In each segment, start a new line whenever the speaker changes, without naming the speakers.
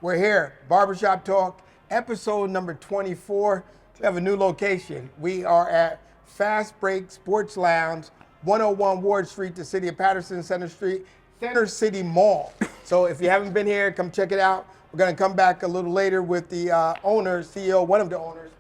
We're here, Barbershop Talk, episode number 24. We have a new location. We are at Fast Break Sports Lounge, 101 Ward Street, the city of Patterson, Center City Mall. So if you haven't been here, come check it out. We're going to come back a little later with the owner, CEO, one of the owners,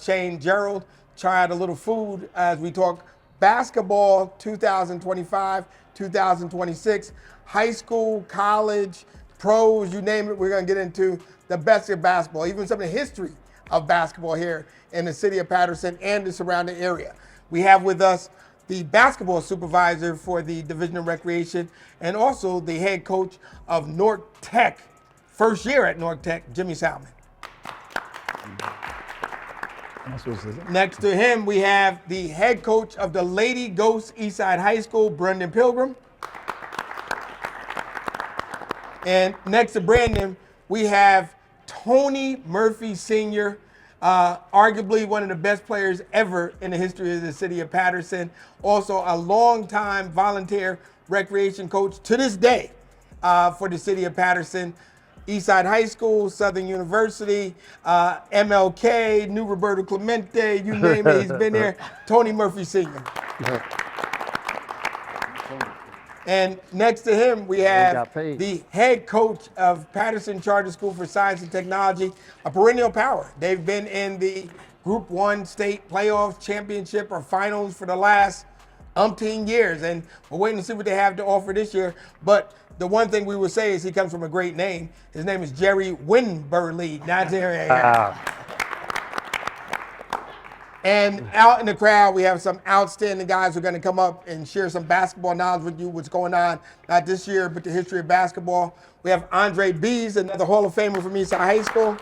Shane Gerald, try out a little food as we talk basketball 2025, 2026, high school, college, pros, you name it. We're going to get into the best of basketball, even some of the history of basketball here in the city of Patterson and the surrounding area. We have with us the basketball supervisor for the Division of Recreation and also the head coach of North Tech, first year at North Tech, Jimmy Salmon. Next to him, we have the head coach of the Lady Ghost Eastside High School, Brendan Pilgrim. And next to Brandon, we have Tony Murphy Sr., arguably one of the best players ever in the history of the city of Patterson. Also a longtime volunteer recreation coach to this day for the city of Patterson. Eastside High School, Southern University, MLK, New Roberto Clemente, you name it, he's been there. Tony Murphy Sr. And next to him, we have the head coach of Patterson Charter School for Science and Technology, a perennial power. They've been in the Group 1 state playoffs, championship, or finals for the last umpteen years. And we're waiting to see what they have to offer this year. But the one thing we would say is he comes from a great name. His name is Jerry Winberly. Not Jerry. And out in the crowd, we have some outstanding guys who are going to come up and share some basketball knowledge with you, what's going on, not this year, but the history of basketball. We have Andre Bees, another Hall of Famer from Eastside High School.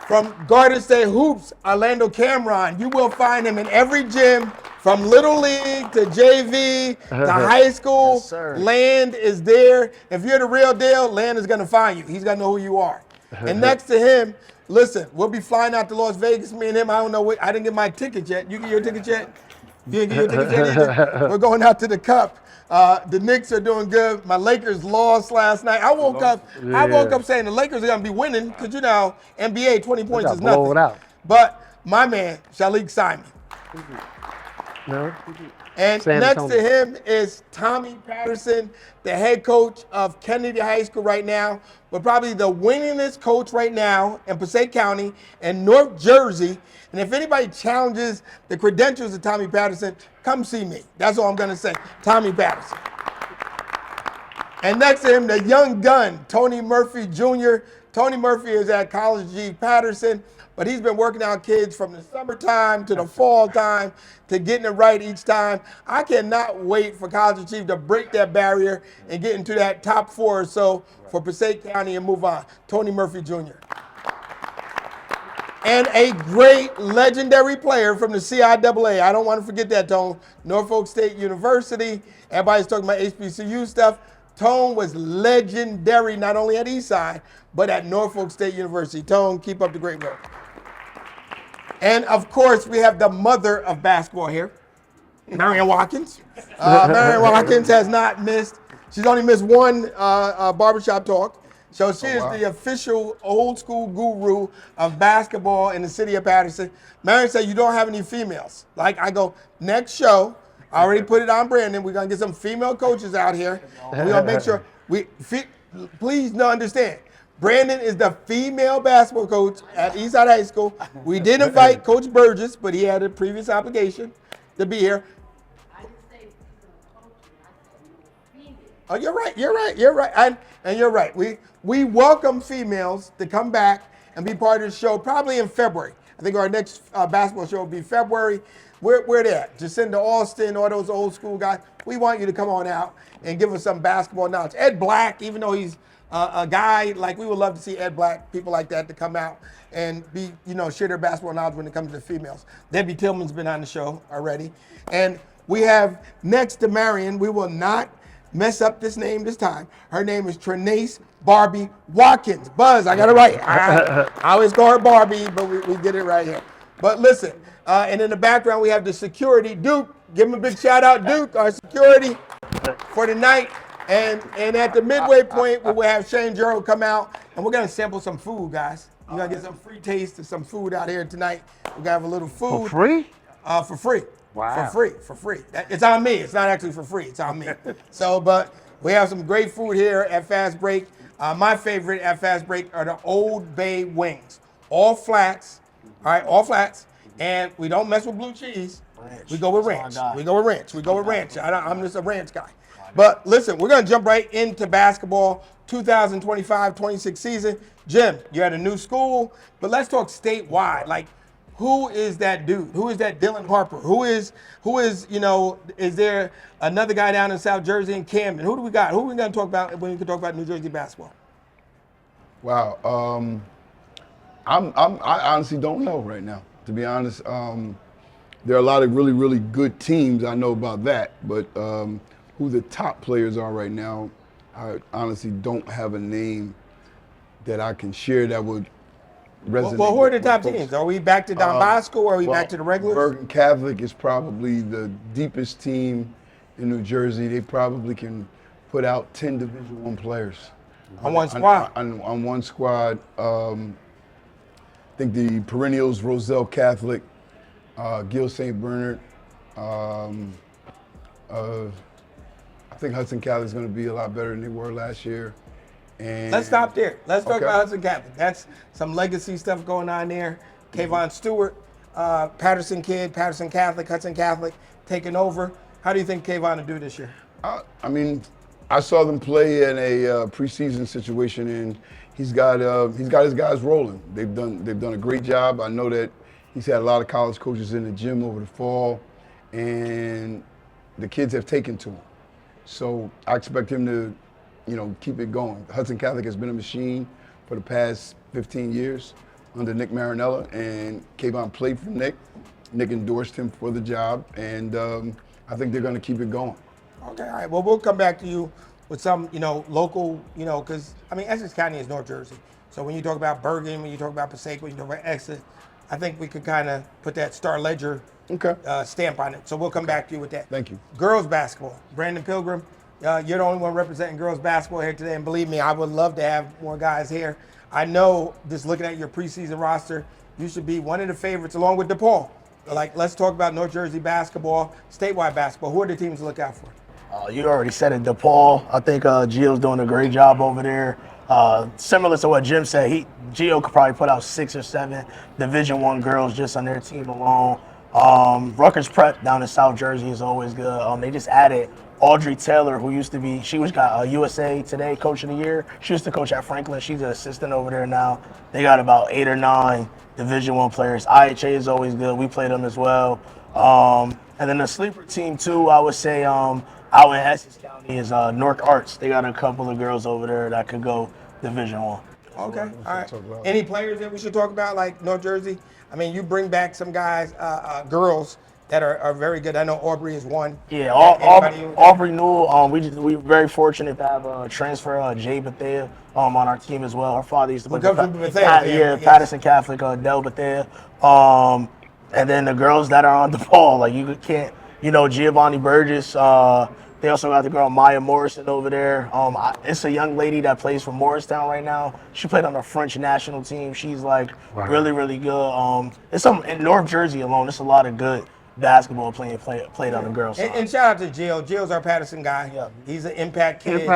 From Garden State Hoops, Orlando Cameron. You will find him in every gym, from Little League to JV to high school. Yes, Land is there. If you're the real deal, Land is going to find you. He's going to know who you are. And next to him, listen, we'll be flying out to Las Vegas, me and him. I don't know what, I didn't get my ticket yet. You get your ticket yet? You didn't get your ticket yet either? We're going out to the Cup. The Knicks are doing good. My Lakers lost last night. I woke up saying the Lakers are going to be winning because, you know, NBA 20 points is nothing. But my man, Shalik Simon. No. And next to him is Tommy Patterson, the head coach of Kennedy High School right now, but probably the winningest coach right now in Passaic County and North Jersey. And if anybody challenges the credentials of Tommy Patterson, come see me. That's all I'm going to say. Tommy Patterson. And next to him, the young gun, Tony Murphy Jr. Tony Murphy is at College G Patterson, but he's been working out kids from the summertime to the fall time to getting it right each time. I cannot wait for College Chief to break that barrier and get into that top 4 or so for Passaic County and move on. Tony Murphy Jr. And a great legendary player from the CIAA. I don't want to forget that, Tone. Norfolk State University. Everybody's talking about HBCU stuff. Tone was legendary not only at Eastside, but at Norfolk State University. Tone, keep up the great work. And of course, we have the mother of basketball here, Marion Watkins. Marion Watkins has not missed. She's only missed one Barbershop Talk. So she is the official old school guru of basketball in the city of Patterson. Marion said, you don't have any females. Like I go, next show, I already put it on Brandon. We're going to get some female coaches out here. We're going to make sure please understand. Brandon is the female basketball coach at Eastside High School. We did invite Coach Burgess, but he had a previous obligation to be here.
I didn't say female coaching. I said female.
Oh, you're right. And you're right. We welcome females to come back and be part of the show probably in February. I think our next basketball show will be February. Where they at? Jacinda Austin, all those old school guys. We want you to come on out and give us some basketball knowledge. Ed Black, even though he's a guy, like we would love to see Ed Black, people like that to come out and be, share their basketball knowledge when it comes to females. Debbie Tillman's been on the show already. And we have next to Marion, we will not mess up this name this time. Her name is Trinace Barbie Watkins. Buzz, I got it right. I always call her Barbie, but we get it right here. But listen, and in the background we have the security, Duke. Give him a big shout out, Duke, our security for the night. And at the midway point, we will have Shane Gerald come out, and we're gonna sample some food, guys. You're gonna get some free taste of some food out here tonight. We're gonna have a little food.
For free?
For free.
Wow.
For free. It's on me. It's not actually for free. It's on me. So, but we have some great food here at Fast Break. My favorite at Fast Break are the Old Bay wings. All flats. All right, all flats. And we don't mess with blue cheese.
Ranch.
We go with
That's
ranch.
all I got.
We go with ranch. We go with ranch. I'm just a ranch guy. But listen, we're going to jump right into basketball 2025-26 season. Jim, you're at a new school, but let's talk statewide. Like, who is that dude? Who is that Dylan Harper? Who is, is there another guy down in South Jersey in Camden? Who do we got? Who are we going to talk about when we can talk about New Jersey basketball?
Wow. I honestly don't know right now, to be honest. There are a lot of really, really good teams. I know about that, but who the top players are right now, I honestly don't have a name that I can share that would resonate.
Well, who are the
with
top
folks.
teams? Are we back to Don Bosco or are we back to the regulars?
Bergen Catholic is probably the deepest team in New Jersey. They probably can put out 10 Division I players.
On one squad?
On one squad. I think the perennials, Roselle Catholic, Gil St. Bernard. I think Hudson Catholic is going to be a lot better than they were last year. And
Let's stop there. Let's talk
Okay.
about Hudson Catholic. That's some legacy stuff going on there. Kayvon Stewart, Patterson kid, Patterson Catholic, Hudson Catholic taking over. How do you think Kayvon will do this year?
I mean, I saw them play in a preseason situation, and he's got his guys rolling. They've done a great job. I know that he's had a lot of college coaches in the gym over the fall, and the kids have taken to him. So I expect him to, keep it going. Hudson Catholic has been a machine for the past 15 years under Nick Marinella, and Kayvon played for Nick. Nick endorsed him for the job, and I think they're going to keep it going.
Okay, all right. Well, we'll come back to you with some, local, because, Essex County is North Jersey. So when you talk about Bergen, when you talk about Passaic, when you talk about Exeter, I think we could kind of put that Star Ledger stamp on it. So we'll come back to you with that.
Thank you.
Girls basketball. Brandon Pilgrim, you're the only one representing girls basketball here today. And believe me, I would love to have more guys here. I know, just looking at your preseason roster, you should be one of the favorites along with DePaul. Like, let's talk about North Jersey basketball, statewide basketball. Who are the teams to look out for?
You already said it, DePaul. I think Gio's doing a great job over there. Similar to what Jim said, Gio could probably put out 6 or 7 Division I girls just on their team alone. Rutgers Prep down in South Jersey is always good. They just added Audrey Taylor, who used to be, she got USA Today Coach of the Year. She used to coach at Franklin. She's an assistant over there now. They got about 8 or 9 Division I players. IHA is always good. We play them as well. And then the sleeper team too, I would say out in Essex County is North Arts. They got a couple of girls over there that could go Division I.
Okay, all right. Any players that we should talk about, like North Jersey? You bring back some guys, girls that are very good. I know Aubrey is one.
Yeah, Aubrey Newell. We're very fortunate to have a transfer, Jay Bethea, on our team as well. Our father used to play Patterson Catholic, Del Bethea. And then the girls that are on the ball, like you can't, Giovanni Burgess. They also got the girl Maya Morrison over there. It's a young lady that plays for Morristown right now. She played on the French national team. She's really, really good. In North Jersey alone, it's a lot of good basketball played on the girls' side.
And shout out to Gio. Gio's our Patterson guy. Yeah. He's an impact kid.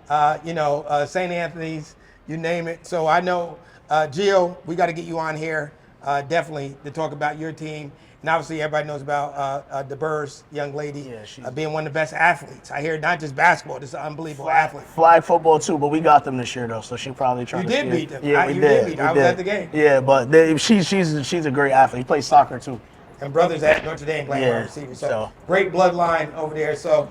St. Anthony's, you name it. So I know, Gio, we got to get you on here definitely to talk about your team. And obviously everybody knows about DeBurr's young lady being one of the best athletes. I hear not just basketball, just an unbelievable athlete.
Flag football too, but we got them this year though, so she probably trying to
beat them.
Yeah, we did.
I was at the game.
Yeah, but she's a great athlete. He plays soccer too.
And brothers at Notre Dame playing wide receiver. So great bloodline over there. So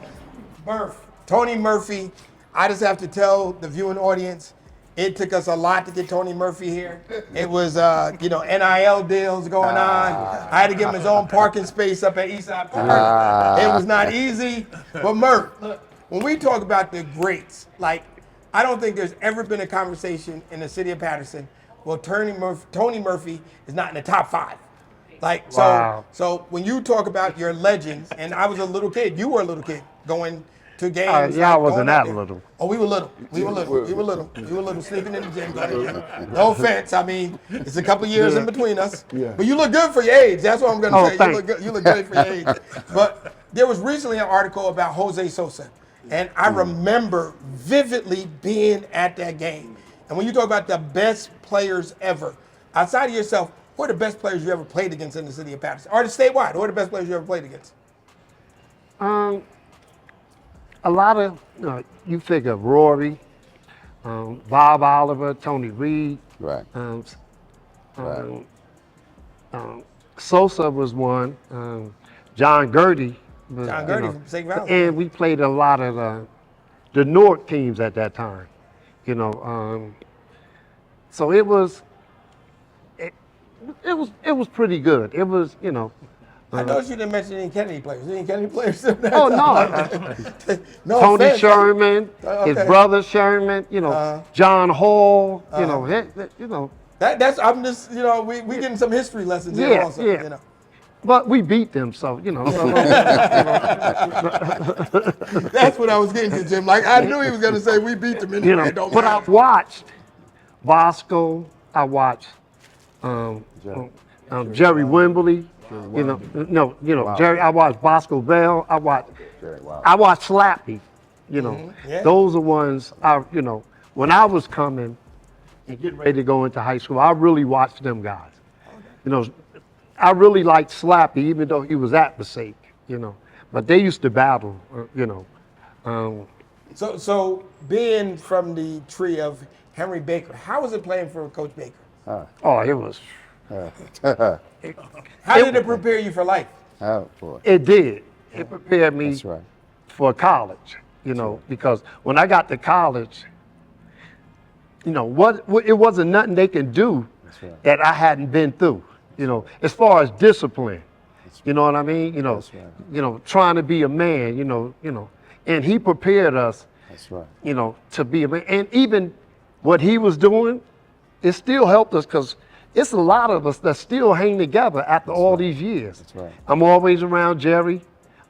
Tony Murphy, I just have to tell the viewing audience, it took us a lot to get Tony Murphy here. It was, NIL deals going on. I had to give him his own parking space up at Eastside Park. It was not easy. But Murph, look, when we talk about the greats, I don't think there's ever been a conversation in the city of Patterson where Tony Murphy is not in the top 5. So when you talk about your legends, and I was a little kid, you were a little kid going to games.
Yeah, I
like,
wasn't
going out
that
there?
little.
Oh, we were little. We were little sneaking in the gym. Going to the gym. No offense. I mean, it's a couple years in between us.
Yeah.
But you look good for your age. That's what I'm going to
Oh,
say. You
thanks.
look good. You look great for your age. But there was recently an article about Jose Sosa, and I remember vividly being at that game. And when you talk about the best players ever, outside of yourself, who are the best players you ever played against in the city of Patterson, or the statewide? Who are the best players you ever played against?
A lot of, you think of Rory, Bob Oliver, Tony Reed.
Right.
Right. Sosa was one. John Gertie. Was,
John Gertie from St. Valens.
And we played a lot of the North teams at that time. So it was pretty good. It was,
I noticed you didn't mention any Kennedy players. Any Kennedy players?
Oh no.
No
Tony
offense.
Sherman,
Okay.
his brother Sherman, John Hall,
That's I'm just we getting some history lessons here also.
Yeah. But we beat them, so
That's what I was getting to, Jim. Like I knew he was gonna say we beat them anyway. It don't
But
matter.
I watched Bosco. I watched Jerry Wembley. Jerry. I watched Bosco Bell. I watched Slappy.
Yeah.
Those are ones when I was coming and getting ready to go into high school, I really watched them guys. I really liked Slappy, even though he was at Passaic, But they used to battle,
So being from the tree of Henry Baker, how was it playing for Coach Baker?
Oh, it was.
How did it prepare you for life?
Oh, boy.
It did. It prepared me
That's right.
for college, because when I got to college, it wasn't nothing they can do
right.
that I hadn't been through, as far as discipline. You know what I mean?
That's right.
Trying to be a man, and he prepared us,
That's right.
to be a man. And even what he was doing, it still helped us because it's a lot of us that still hang together after all these years.
That's right.
I'm always around Jerry.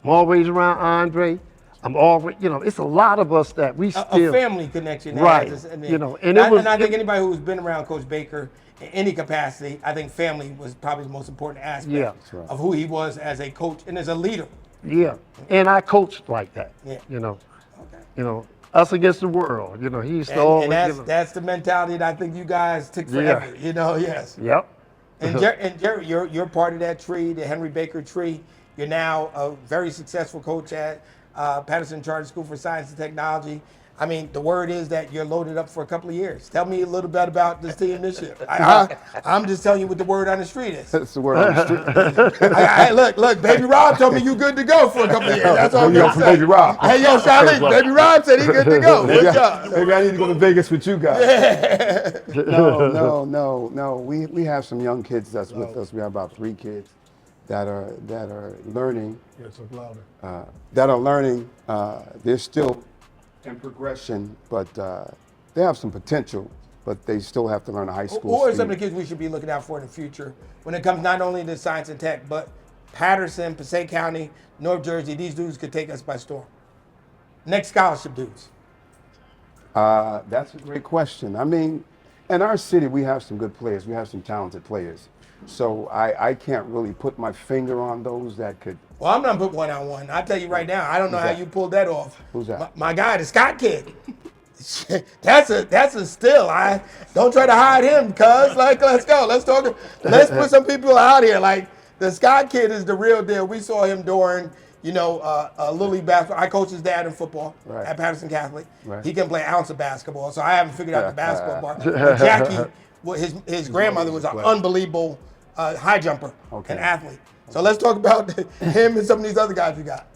I'm always around Andre. I'm always, it's a lot of us that we still.
A family connection.
Right.
And
and it was.
And I think anybody who's been around Coach Baker in any capacity, I think family was probably the most important aspect
Yeah.
right.
of who he was as a coach and as a leader.
Yeah. And I coached like that.
Yeah. Okay.
Us against the world. He used to always.
And that's the mentality that I think you guys took forever. Yes.
Yep.
And Jerry, you're part of that tree, the Henry Baker tree. You're now a very successful coach at Patterson Charter School for Science and Technology. I mean, the word is that you're loaded up for a couple of years. Tell me a little bit about this team this year. I'm just telling you what the word on the street is.
That's the word on the street.
Look, Baby Rob told me you good to go for a couple of years. That's all I'm
Yo,
going to
from
say.
Baby Rob.
Hey, yo, Charlie, Baby Rob said he good to go. Good job.
Maybe I need to go to Vegas with you guys.
No. We have some young kids that's with us. We have about 3 kids that are learning.
Yeah, so louder.
They're still in progression, but they have some potential, but they still have to learn a high school
Who are
speed.
some of the kids we should be looking out for in the future when it comes not only to science and tech, but Patterson, Passaic County, North Jersey? These dudes could take us by storm. Next scholarship dudes.
That's a great question. I mean, in our city, we have some good players. We have some talented players. So I can't really put my finger on those that could.
Well, I'm gonna put one on one. I'll tell you right now, I don't know how
that?
you pulled that off.
Who's that?
My guy, the Scott kid. That's a still. I don't try to hide him, cuz. Like, let's go. Let's talk. Let's put some people out here. Like, the Scott kid is the real deal. We saw him during, Little League basketball. I coach his dad in football
Right.
at Patterson Catholic.
Right.
He can play an ounce of basketball, so I haven't figured out the basketball part. But Jackie, his grandmother was an unbelievable high jumper and athlete. So let's talk about him and some of these other guys you got.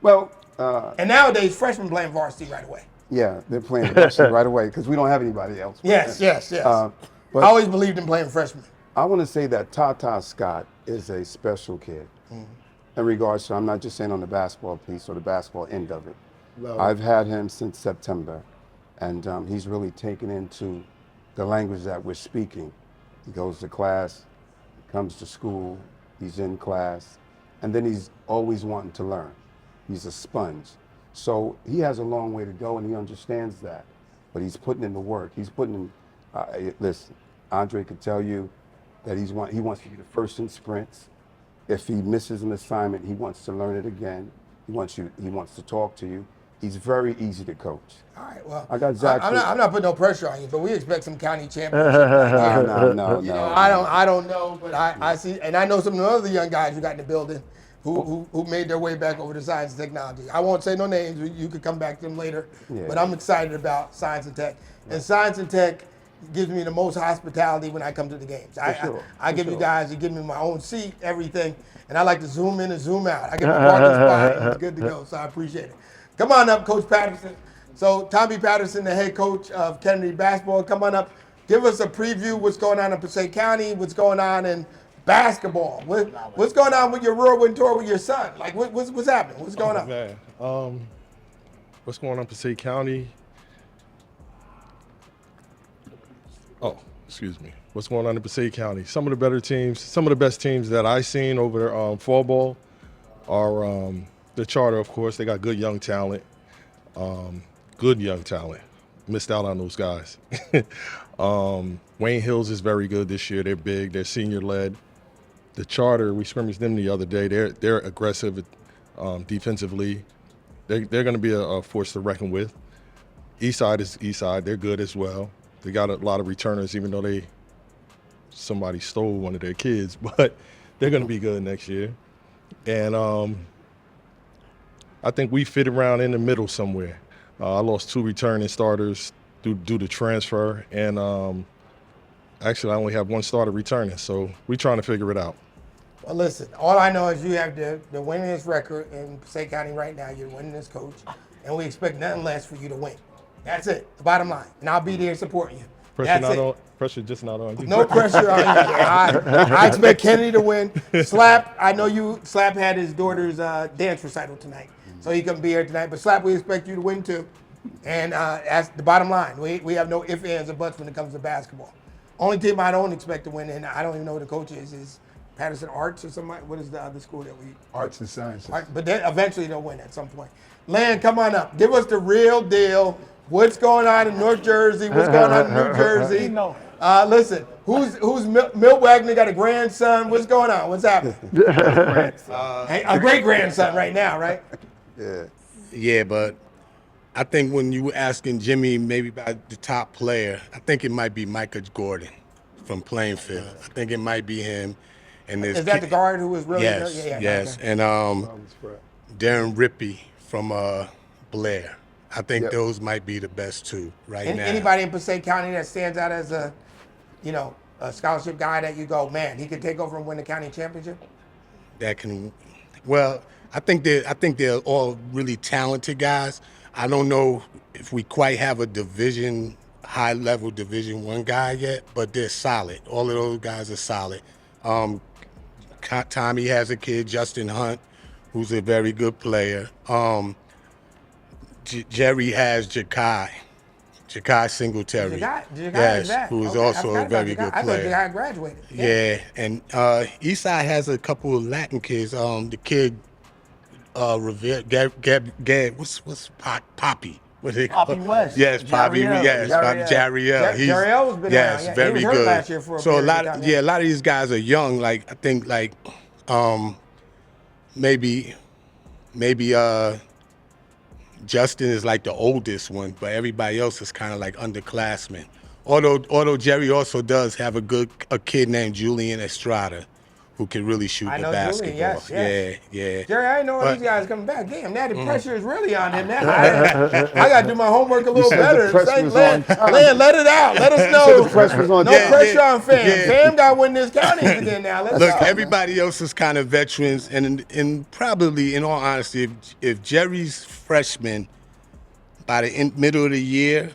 Well,
And nowadays, freshmen playing varsity right away.
yeah, they're playing varsity right away because we don't have anybody else.
Yes.
But
I always believed in playing freshmen.
I want to say that Tata Scott is a special kid in regards to, I'm not just saying on the basketball piece or the basketball end of it. I've had him since September, and he's really taken into the language that we're speaking. He goes to class, comes to school, he's in class, and then he's always wanting to learn. He's a sponge. So he has a long way to go, and he understands that. But he's putting in the work. He's putting in. Listen, Andre could tell you that he wants to be the first in sprints. If he misses an assignment, he wants to learn it again. He wants to talk to you. He's very easy to coach.
All right, well,
I got Zach.
I'm not putting no pressure on you, but we expect some county championships.
No.
I don't know, but I see, and I know some of the other young guys you got in the building who made their way back over to science and technology. I won't say no names. You could come back to them later.
Yeah.
But I'm excited about science and tech. And science and tech gives me the most hospitality when I come to the games. I give you guys, you give me my own seat, everything, and I like to zoom in and zoom out. I get my parking spot, and it's good to go, so I appreciate it. Come on up, Coach Patterson. So Tommy Patterson, the head coach of Kennedy basketball, come on up. Give us a preview what's going on in Passaic County, what's going on in basketball. What's going on with your whirlwind tour with your son? Like, what's happening? What's going on?
Man, what's going on in Passaic County? Oh, excuse me. What's going on in Passaic County? Some of the better teams, some of the best teams that I've seen over fall ball are the Charter, of course. They got good young talent. Missed out on those guys. Wayne Hills is very good this year. They're big. They're senior-led. The Charter, we scrimmaged them the other day. They're aggressive defensively. They're going to be a force to reckon with. Eastside is Eastside. They're good as well. They got a lot of returners, even though somebody stole one of their kids, but they're going to be good next year. And I think we fit around in the middle somewhere. I lost 2 returning starters due to transfer, and actually I only have 1 starter returning, so we're trying to figure it out.
Well, listen, all I know is you have the winningest record in Passaic County right now. You're the winningest coach, and we expect nothing less for you to win. That's it, the bottom line. And I'll be there supporting you.
Pressure just not on you.
No pressure on you. I expect Kennedy to win. Slap, I know Slap had his daughter's dance recital tonight, so he couldn't be here tonight. But Slap, we expect you to win too. And that's the bottom line. We have no ifs, ands, or buts when it comes to basketball. Only team I don't expect to win, and I don't even know who the coach is Patterson Arts or somebody. What is the other school that we?
Arts and Sciences.
But then eventually they'll win at some point. Land, come on up. Give us the real deal. What's going on in North Jersey? What's going on in New Jersey? Listen, who's Milt Wagner got a grandson? What's going on? What's happening? A great grandson right now, right?
Yeah.
Yeah, but I think when you were asking Jimmy maybe about the top player, I think it might be Micah Gordon from Plainfield. I think it might be him. And
Is that the guard who was really
yes,
good? Yeah,
yes.
okay.
And Darren Rippey from Blair. I think those might be the best 2 now.
Anybody in Passaic County that stands out as a scholarship guy that you go, man, he could take over and win the county championship?
That can, well, I think they're all really talented guys. I don't know if we quite have a high level Division I guy yet, but they're solid. All of those guys are solid. Tommy has a kid, Justin Hunt, who's a very good player. Jerry has Jakai Singletary.
Jakai
who is
okay,
also a very good
I thought
player.
Jakai graduated.
Yeah, and Eastside has a couple of Latin kids. The kid Revere, what's Poppy? What they call
Poppy West.
Yes, Poppy.
Jariel.
Yes, Jariel.
Jariel's been
yes,
around.
very
he was hurt
good.
last year for a
So a
period
lot,
of time,
a lot of these guys are young. Like I think, maybe Justin is like the oldest one, but everybody else is kind of like underclassmen. Although Jerry also does have a kid named Julian Estrada, who can really shoot the basketball.
Julian, yes.
Yeah.
Jerry, I didn't know all these guys coming back. Damn, now the pressure is really on him now. I got to do my homework a little better. Land, let it out. Let us know. No pressure on Fam.
Yeah.
Fam got to win this county again now. Let's
Look,
go.
everybody else is kind of veterans, and probably, in all honesty, if Jerry's freshmen, by the middle of the year,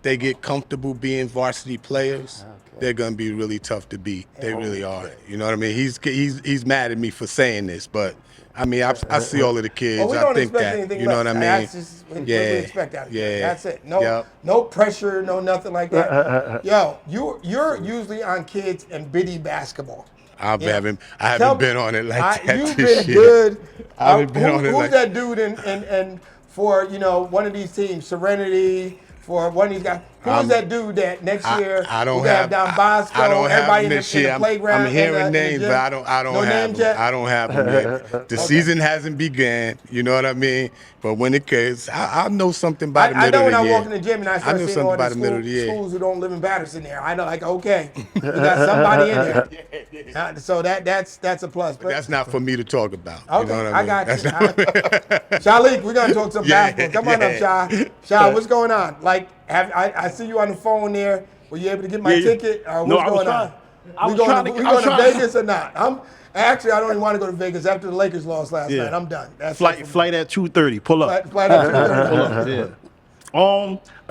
they get comfortable being varsity players, they're going to be really tough to beat. They really are. You know what I mean? He's mad at me for saying this, but I mean, I see all of the kids.
Well, we don't
I think
expect
that,
anything
you know
less.
what I mean?
That's just what we expect out of you. That's it. No pressure, no nothing like that. Yo, you're usually on kids and biddy basketball.
I haven't been on it like that
You've
this
been
year.
good.
I haven't been on it
Who's
like
that dude in for one of these teams, Serenity, for one of these guys? Who is that dude that next year
I don't
we're gonna
have
Don Bosco,
I don't have
everybody
them
in
this
the
year.
playground?
I'm hearing
and the
names,
gym?
but I don't
No
have
names
them.
yet?
I don't have them yet. The season hasn't begun. You know what I mean? But when it comes, I know something by the
I
middle
know
of
when
the
I
year.
walk in the gym and I start
know
seeing
something
all
by
the
the middle of the year.
schools who don't live in Patterson there. I know, like, okay, we got somebody in there. So that's a plus. But
That's not for me to talk about.
okay,
You know what I
I
mean?
got
That's
you.
not-
Shalik, we're gonna talk some
Yeah,
basketball. Come on up,
yeah.
Shy. Shy, what's going on? Like, I see you on the phone there. Were you able to get my ticket? Or
No,
what's
I was
going on?
I was
we
trying
going
to-
we
I was
going to
trying-
Vegas or not? Actually, I don't even want to go to Vegas after the Lakers lost last
Yeah.
night. I'm done. That's it for me.
Flight at 2:30. Pull up.
Flight at 2:30.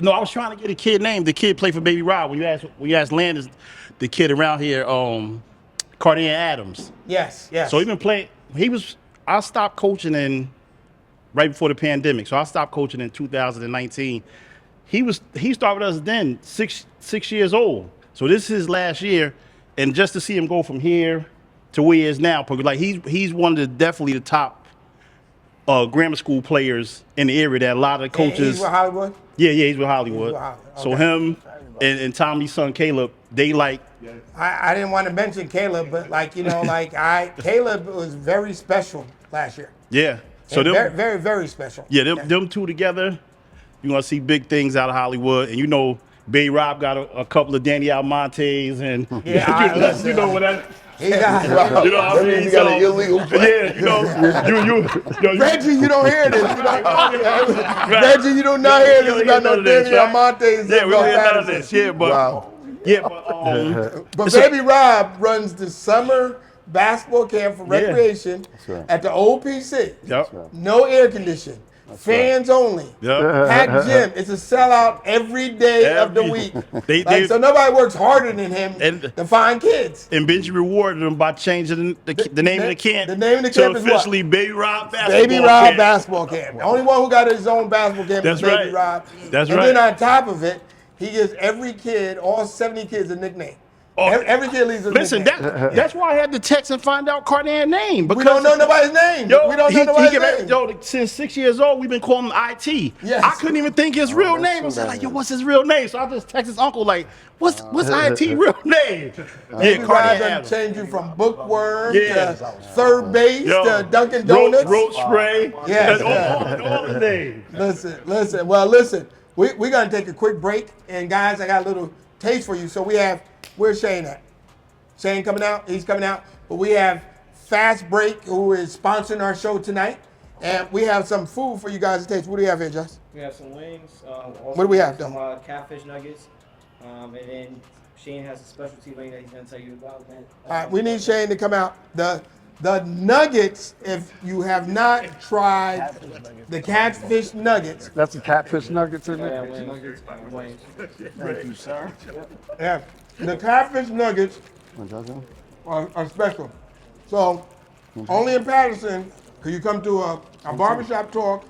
No, I was trying to get a kid name. The kid played for Baby Rob. When you ask Landis, the kid around here, Cardian Adams.
Yes.
So he been playing. I stopped coaching right before the pandemic. So I stopped coaching in 2019. He started with us then, six years old. So this is his last year, and just to see him go from here to where he is now, because like he's one of definitely the top grammar school players in the area that a lot of the coaches.
He's with Hollywood?
Yeah, he's with Hollywood.
He's with Hollywood.
So
Okay.
him and Tommy's son Caleb, they like.
I didn't want to mention Caleb, but Caleb was very special last year.
Yeah. So
And
them,
very, very, very special.
yeah, them two together, you're gonna see big things out of Hollywood. And Bay Rob got a couple of Danny Almontes and
Yeah,
you know what that.
He got
You know what I mean?
You got an illegal
Yeah, you
Reggie, you don't hear this. Reggie, you do not hear this about no Danny Almontes.
Yeah, we don't hear none of
Patterson.
this. Yeah, but
Wow.
But Baby Rob runs the summer basketball camp for recreation
right.
at the OPC.
Yep.
No air conditioning. Fans only.
Yep.
Packed gym. It's a sellout every day of the
Every-
week. So nobody works harder than him to find kids.
And Benji rewarded them by changing the name of the camp.
The name of the
to
camp is what?
officially Baby Rob Basketball
Baby Rob
Camp.
basketball camp. The only one who got his own basketball camp
That's
is Baby
right.
Rob.
That's
and
right.
then on top of it, he gives every kid, all 70 kids, a nickname.
Oh,
Every kid leaves a
Listen,
nickname.
that's why I had to text and find out Cardian's name. Because
We don't know nobody's name. We don't know nobody's name.
Since 6 years old, we've been calling him IT.
Yes.
I couldn't even think his real name. I was like, what's his real name? So I just text his uncle, like, what's IT real name?
Baby Rob
Cardian
done
Adams.
changed you from bookworm
Yeah.
to third base
Yo,
to Dunkin' Donuts.
Roach spray.
Yes.
All the names.
Listen. Well, listen. We're going to take a quick break. And, guys, I got a little taste for you. So where's Shane at? Shane coming out? He's coming out. But we have Fast Break, who is sponsoring our show tonight. And we have some food for you guys to taste. What do you have here, Just?
We have some wings.
What do we have,
Some catfish nuggets. And then Shane has a specialty wing that he's going to tell you about.
All right, we need Shane to come out. The nuggets, if you have not tried the catfish nuggets.
That's the catfish nuggets in there.
Wings.
Thank you, sir.
Yeah, the catfish nuggets are special. So only in Patterson can you come to a barbershop talk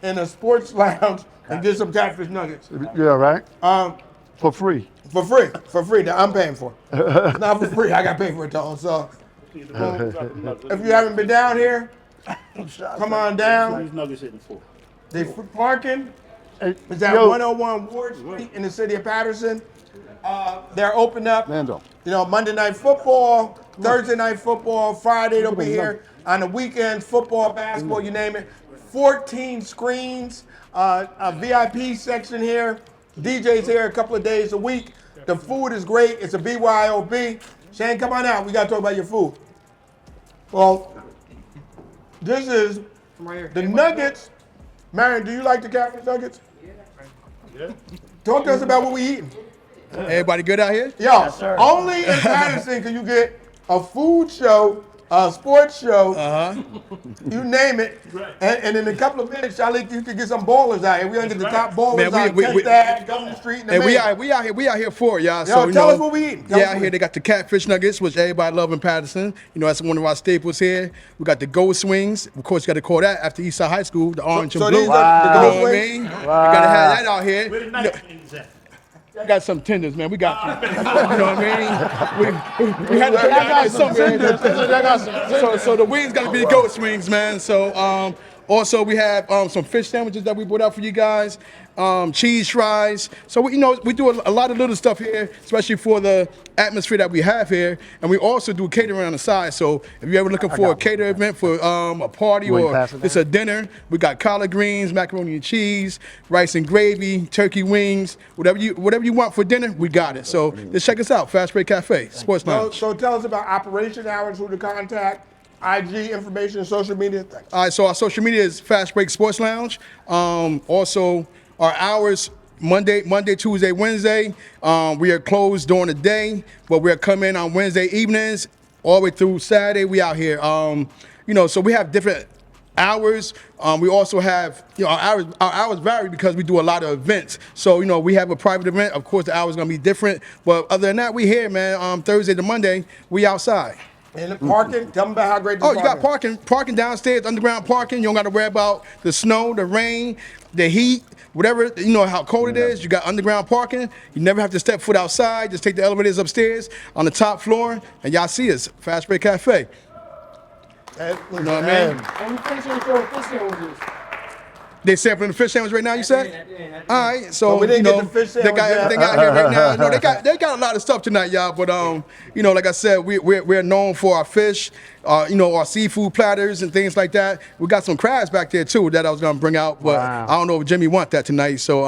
in a sports lounge and get some catfish nuggets.
Yeah, right? For free.
For free that I'm paying for. It's not for free. I got to pay for it though. So if you haven't been down here, come on down.
These nuggets hitting for.
The parking is at
Yo.
101 Ward Street in the city of Patterson. They're open up. Monday night football, Thursday night football, Friday they'll be here. On the weekends, football, basketball, you name it. 14 screens, a VIP section here. DJ's here a couple of days a week. The food is great. It's a BYOB. Shane, come on out. We got to talk about your food. Well, this is the nuggets. Marion, do you like the catfish nuggets? Yeah. Talk to us about what we eating.
Everybody good out here?
Yo, only in Patterson can you get a food show, a sports show, you name it, and in a couple of minutes, Shalik, you can get some ballers out here. We're gonna get the top ballers
Man,
out
we-
10th Ave, Golden Street, and the
Hey,
main.
we out here for it, y'all.
Yo,
So
tell us what we eating. Tell us
Yeah,
what
out
we
here they got the catfish nuggets, which everybody love in Patterson. That's one of our staples here. We got the gold swings. Of course, you got to call that after Eastside High School, the orange
So
and blue.
these are the
You know
gold
what I
wings?
mean? We gotta have that out here.
Where the nice wings at?
We got some tenders, man. We got, you know what I mean? We had to some tenders. So the wings got to be goat wings, man. So Also, we have some fish sandwiches that we brought out for you guys, cheese fries. So, we do a lot of little stuff here, especially for the atmosphere that we have here. And we also do catering on the side. So, if you're ever looking for a cater event for a party
You wanna
or
pass it
just
down?
a dinner, we got collard greens, macaroni and cheese, rice and gravy, turkey wings, whatever you want for dinner, we got it. So, just check us out, Fast Break Cafe, Sports Lounge.
So tell us about operation hours, who to contact, IG information, social media. Thanks.
All right, so our social media is Fast Break Sports Lounge. Also, our hours Monday, Tuesday, Wednesday. We are closed during the day, but we're coming on Wednesday evenings all the way through Saturday. We out here. So we have different hours. We also have, our hours vary because we do a lot of events. So, we have a private event. Of course, the hours gonna be different. But other than that, we here, man. Thursday to Monday, we outside.
And the parking, tell them about how great the
Oh, you got parking downstairs, underground parking. You don't got to worry about the snow, the rain, the heat, whatever, how cold it is. You got underground parking. You never have to step foot outside. Just take the elevators upstairs on the top floor, and y'all see us, Fast Break Cafe. You know what I mean?
And we finish with your fish sandwiches.
They sampling the fish sandwich right now, you said? All right, so,
But we didn't get the fish
they
sandwich
got
yet.
everything out here right now. No, they got a lot of stuff tonight, y'all. But like I said, we're known for our fish, our seafood platters and things like that. We got some crabs back there too that I was gonna bring out, but
Wow.
I don't know if Jimmy want that tonight. So,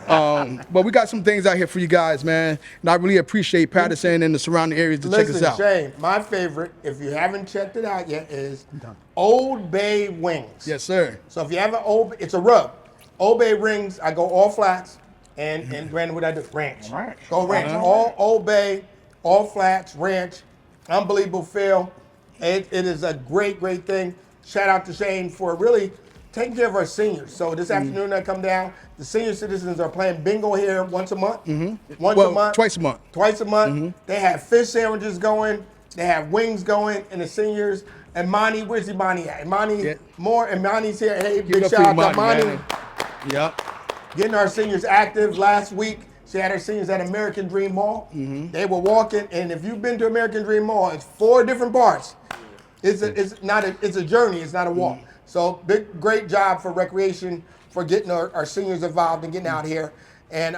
but we got some things out here for you guys, man. And I really appreciate Patterson and the surrounding areas to check us
Listen,
out.
Shane, my favorite, if you haven't checked it out yet, is Old Bay Wings.
Yes, sir.
So if you have it's a rub. Old Bay Rings, I go all flats, and Brandon, what I do? Ranch. Go ranch. All Old Bay, all flats, ranch. Unbelievable feel. It is a great, great thing. Shout out to Shane for really taking care of our seniors. So this afternoon I come down. The senior citizens are playing bingo here once a month. Once a month.
Twice a month.
Twice a month. They have fish sandwiches going. They have wings going, and the seniors. And Monty, where's Imani at? Imani more. Imani's here. Hey,
Give it
big
up
shout
for
out to
Imani,
Imani.
man. Yep.
Getting our seniors active. Last week, she had her seniors at American Dream Mall. They were walking, and if you've been to American Dream Mall, it's 4 different parts. It's a journey. It's not a walk. So great job for recreation for getting our seniors involved and getting out here. And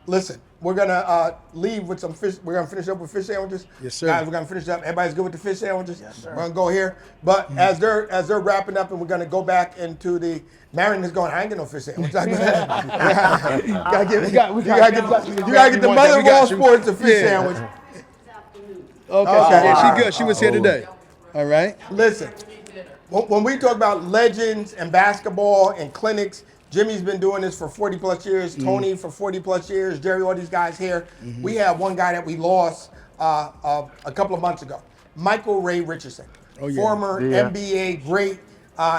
listen, we're gonna leave with some fish. We're gonna finish up with fish sandwiches.
Yes, sir.
Guys, we're gonna finish up. Everybody's good with the fish sandwiches. Yes, sir. We're gonna go here. But as they're wrapping up, and we're gonna go back into the. Marion is going. I ain't get no fish sandwich. You gotta get the mother of all sports a fish sandwich.
Okay.
Okay.
Yeah, she good. She was here today. All right.
Listen, when we talk about legends and basketball and clinics, Jimmy's been doing this for 40 plus years, Tony for 40 plus years, Jerry, all these guys here. We have one guy that we lost a couple of months ago, Michael Ray Richardson, former NBA great.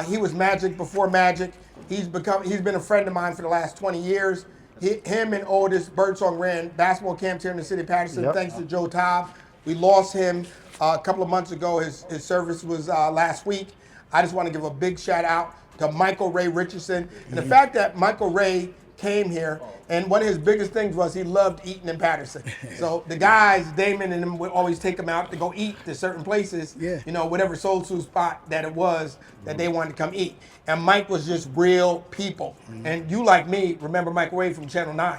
He was Magic before Magic. He's been a friend of mine for the last 20 years. Him and Otis Birdsong ran basketball camps here in the city of Patterson, thanks to Joe Taub. We lost him a couple of months ago. His service was last week. I just want to give a big shout out to Michael Ray Richardson. And the fact that Michael Ray came here, and one of his biggest things was he loved eating in Patterson. So the guys, Damon and them, would always take him out to go eat to certain places, whatever soul food spot that it was that they wanted to come eat. And Mike was just real people. And you, like me, remember Michael Ray from Channel 9.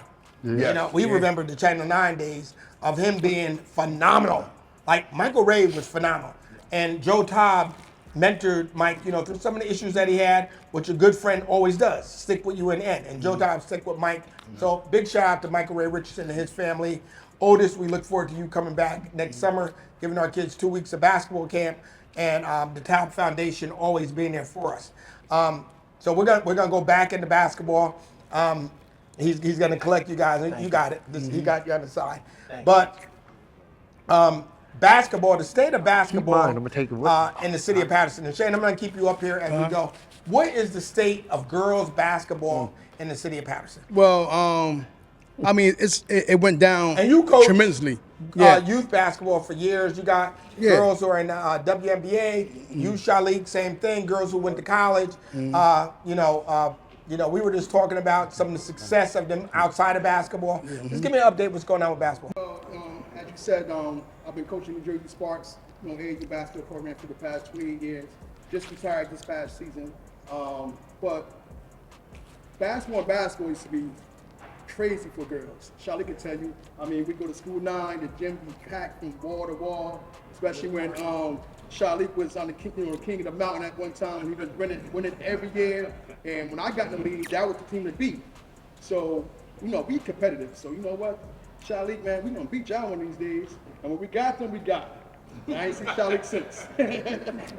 We remember the Channel 9 days of him being phenomenal. Like, Michael Ray was phenomenal. And Joe Taub mentored Mike, through some of the issues that he had, which a good friend always does, stick with you in the end. And Joe Taub stick with Mike. So big shout out to Michael Ray Richardson and his family. Otis, we look forward to you coming back next summer, giving our kids 2 weeks of basketball camp, and the Taub Foundation always being there for us. So we're gonna go back into basketball. He's gonna collect you guys. You got it. He got you on the side. But basketball, the state of basketball
I'm gonna take it with me.
in the city of Patterson. And Shane, I'm gonna keep you up here as we go. What is the state of girls basketball in the city of Patterson?
Well, I mean, it went down
And you coach
tremendously.
youth basketball for years. You got girls who are in WNBA, Youth Shot League, same thing. Girls who went to college. We were just talking about some of the success of them outside of basketball. Just give me an update what's going on with basketball.
Well, as you said, I've been coaching New Jersey Sparks, AAU basketball program for the past 28 years. Just retired this past season.
But basketball used to be crazy for girls. Charlie can tell you. I mean, we go to school 9, the gym be packed from wall to wall, especially when Charlie was on the king of the mountain at one time. He was winning every year. And when I got in the league, that was the team to beat. So, be competitive. So, you know what? Charlie, man, we gonna beat y'all one of these days. And when we got them, we got them. And I ain't seen Charlie since.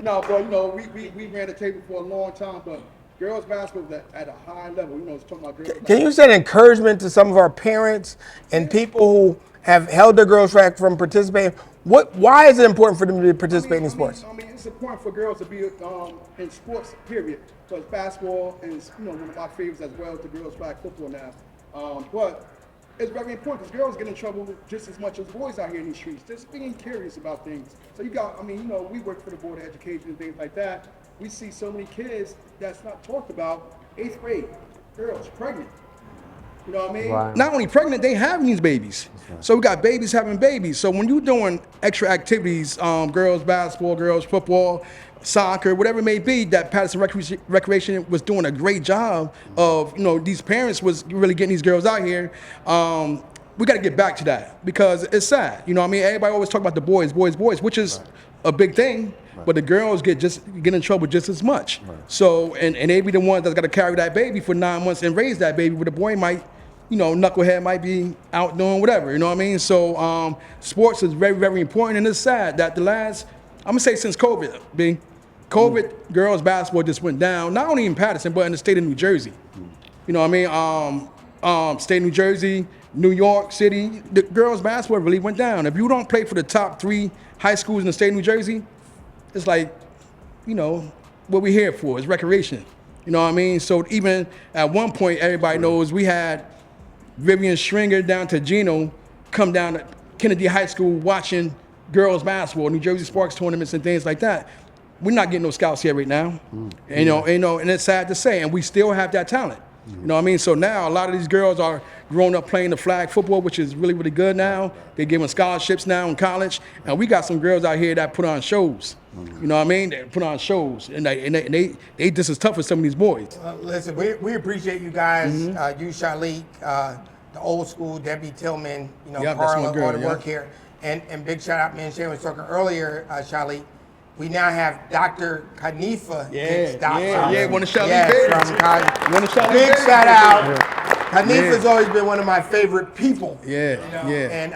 No, but we ran the table for a long time, but girls basketball is at a high level. It's talking about girls
Can you send encouragement to some of our parents and people who have held their girls back from participating? Why is it important for them to participate in sports?
I mean, it's important for girls to be in sports, period. Because basketball is, one of my favorites as well, the girls flag football now. But it's very important because girls get in trouble just as much as boys out here in these streets, just being curious about things. So we work for the Board of Education and things like that. We see so many kids that's not talked about, 8th grade, girls pregnant. You know what I mean?
Right.
Not only pregnant, they having these babies. So we got babies having babies. So when you're doing extra activities, girls basketball, girls football, soccer, whatever it may be, that Patterson Recreation was doing a great job of, these parents was really getting these girls out here. We got to get back to that because it's sad. Everybody always talk about the boys, which is a big thing. But the girls get in trouble just as much. Right. So, and they be the ones that's got to carry that baby for 9 months and raise that baby, where the boy might, knucklehead might be out doing whatever, you know what I mean? So, sports is very, very important, and it's sad that I'm gonna say since COVID, girls basketball just went down, not only in Patterson, but in the state of New Jersey. You know what I mean? State of New Jersey, New York City, the girls basketball really went down. If you don't play for the top 3 high schools in the state of New Jersey, it's like, what we're here for is recreation. You know what I mean? So even at one point, everybody knows we had Vivian Stringer down to Gino come down to Kennedy High School watching girls basketball, New Jersey Sparks tournaments and things like that. We're not getting no scouts here right now. And it's sad to say, and we still have that talent. You know what I mean? So now a lot of these girls are grown up playing the flag football, which is really, really good now. They're giving scholarships now in college. And we got some girls out here that put on shows. You know what I mean? They put on shows. And they just as tough as some of these boys.
Listen, we appreciate you guys, you, Shalik, the old school, Debbie Tillman, Carla, all the work here. And big shout out, man, Shane was talking earlier, Shalik. We now have Dr. Kanifa.
One of Shali's
Big shout out. Kanifa's always been one of my favorite people. And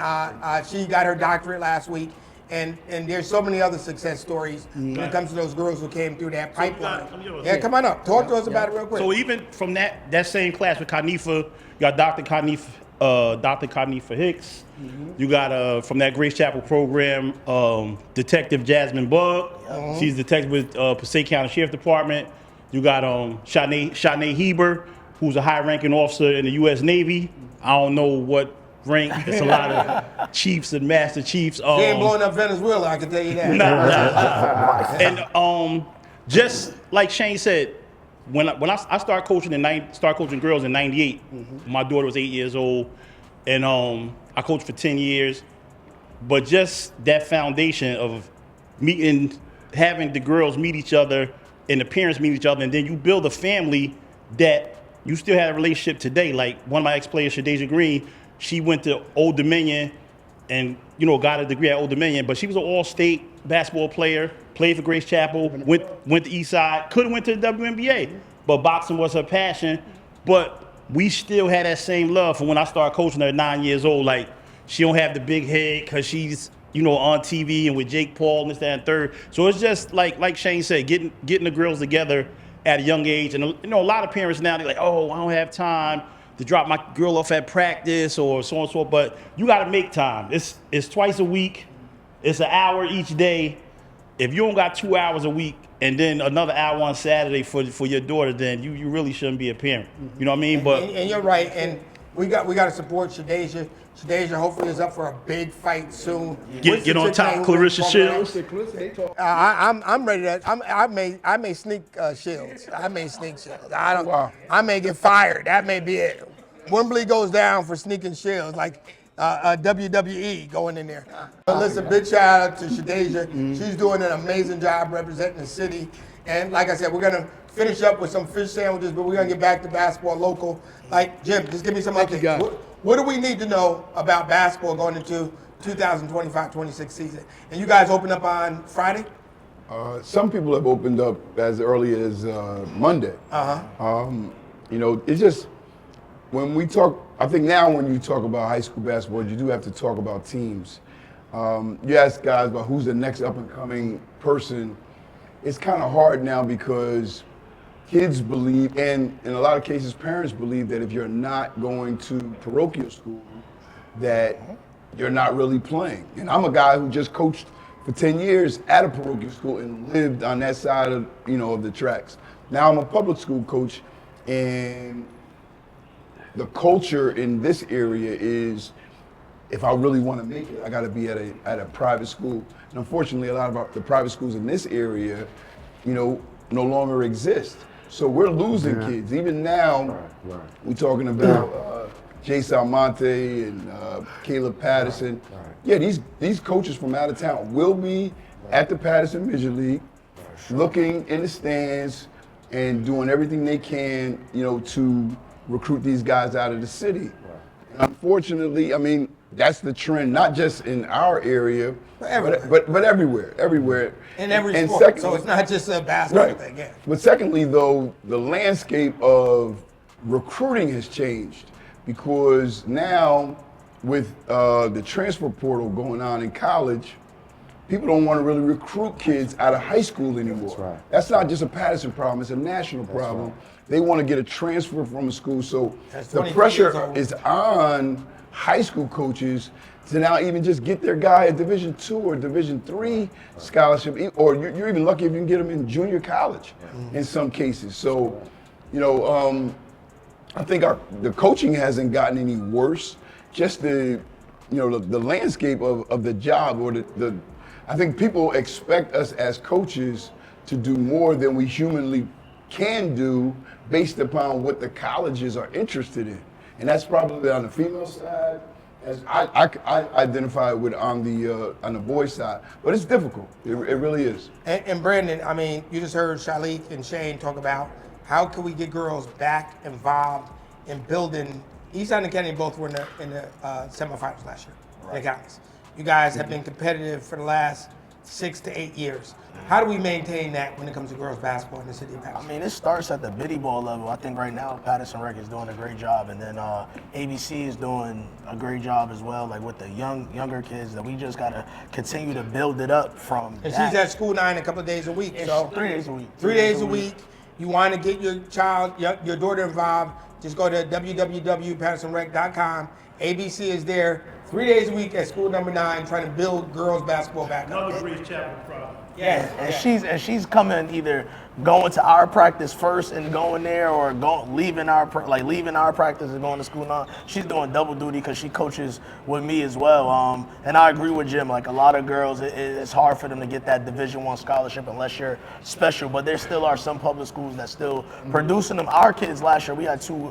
she got her doctorate last week. And there's so many other success stories when it comes to those girls who came through that pipeline. Come on up. Talk to us about it real quick.
So even from that same class with Kanifa, you got Dr. Kanifa Hicks. You got From that Grace Chapel program, Detective Jasmine Bug. She's detective with Passaic County Sheriff Department. You got Shanae Heber, who's a high-ranking officer in the U.S. Navy. I don't know what rank. It's a lot of chiefs and master chiefs.
They ain't blowing up Venezuela, I can tell you that.
And just like Shane said, when I started coaching girls in '98, my daughter was 8 years old, and I coached for 10 years. But just that foundation of having the girls meet each other and the parents meet each other, and then you build a family that you still have a relationship today. Like one of my ex-players, Shadeja Green, she went to Old Dominion and got a degree at Old Dominion, but she was an all-state basketball player, played for Grace Chapel, went to Eastside, could have went to the WNBA, but boxing was her passion. But we still had that same love from when I started coaching her at 9 years old. Like, she don't have the big head because she's, on TV and with Jake Paul and this, that, and third. So it's just like Shane said, getting the girls together at a young age. And a lot of parents now, they're like, oh, I don't have time to drop my girl off at practice or so and so. But you got to make time. It's twice a week. It's an hour each day. If you don't got 2 hours a week and then another hour on Saturday for your daughter, then you really shouldn't be a parent. You know what I mean?
And you're right. And we got to support Shadeja. Shadeja hopefully is up for a big fight soon.
Get on top, Clarissa Shields.
I'm ready to. I may sneak Shields. I may sneak Shields. I may get fired. That may be it. Wembley goes down for sneaking Shields. Like WWE going in there. But listen, big shout out to Shadeja. She's doing an amazing job representing the city. And like I said, we're gonna finish up with some fish sandwiches, but we're gonna get back to basketball local. Like Jim, just give me some updates. What do we need to know about basketball going into 2025-26 season? And you guys open up on Friday?
Some people have opened up as early as Monday. You know, it's just when we talk. I think now when you talk about high school basketball, you do have to talk about teams. You ask guys about who's the next up and coming person. It's kind of hard now because kids believe, and in a lot of cases, parents believe that if you're not going to parochial school, that you're not really playing. And I'm a guy who just coached for 10 years at a parochial school and lived on that side of, you know, of the tracks. Now I'm a public school coach, and the culture in this area is, if I really want to make it, I got to be at a private school. And unfortunately, a lot of the private schools in this area, you know, no longer exist. So we're losing kids. Even now, we're talking about Jay Salmonte and Caleb Patterson. Yeah, these coaches from out of town will be at the Patterson Midget League, looking in the stands and doing everything they can, you know, to recruit these guys out of the city. And unfortunately, I mean, that's the trend, not just in our area, but everywhere.
In every
and
sport,
secondly,
so it's not just a basketball thing, yeah.
But secondly, though, the landscape of recruiting has changed because now with the transfer portal going on in college, people don't want to really recruit kids out of high school anymore. That's not just a Patterson problem, it's a national problem. They want to get a transfer from a school, so the pressure is on high school coaches to now even just get their guy a Division II or Division III scholarship, or you're even lucky if you can get them in junior college in some cases. So, you know, I think the coaching hasn't gotten any worse. Just the landscape of the job, or I think people expect us as coaches to do more than we humanly can do based upon what the colleges are interested in. And that's probably on the female side, as I identify with on the boys side. But it's difficult. It really is.
And Brandon, I mean, you just heard Shalik and Shane talk about how can we get girls back involved in building. Eastside and Kennedy both were in the semifinals last year in the counties. You guys have been competitive for the last 6 to 8 years. How do we maintain that when it comes to girls basketball in the city of Patterson?
I mean, it starts at the biddy ball level. I think right now Patterson Rec is doing a great job, and then ABC is doing a great job as well, like with the younger kids. That we just gotta continue to build it up from.
And she's at School 9 a couple of days a week. So
3 days a week.
3 days a week. You want to get your child, your daughter involved? Just go to www.pattersonrec.com. ABC is there 3 days a week at School Number 9, trying to build girls basketball back up.
Another great chapter problem.
Yeah,
and she's coming either going to our practice first and going there, or leaving our practice and going to School 9. She's doing double duty because she coaches with me as well. And I agree with Jim. Like a lot of girls, it's hard for them to get that Division I scholarship unless you're special. But there still are some public schools that still producing them. Our kids last year, we had two